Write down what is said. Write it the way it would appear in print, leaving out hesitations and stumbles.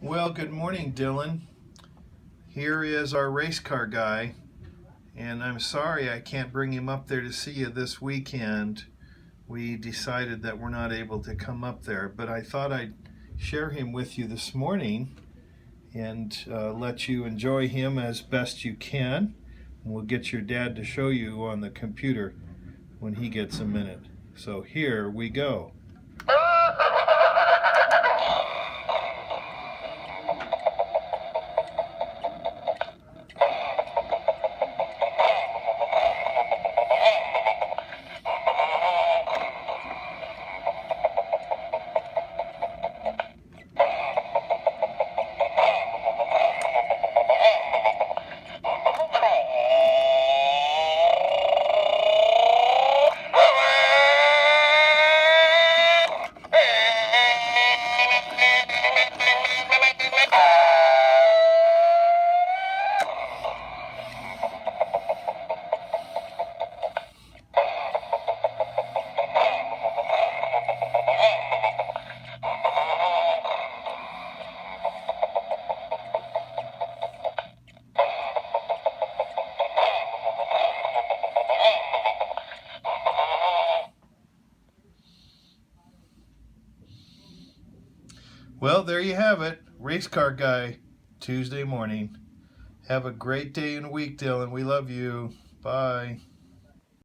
Well, good morning, Dylan. Here is our race car guy, and I'm sorry I can't bring him up there to see you this weekend. We decided that we're not able to come up there, but I thought I'd share him with you this morning and let you enjoy him as best you can. We'll get your dad to show you on the computer when he gets a minute. So here we go. Well, there you have it. Race car guy, Tuesday morning. Have a great day and week, Dylan. We love you. Bye.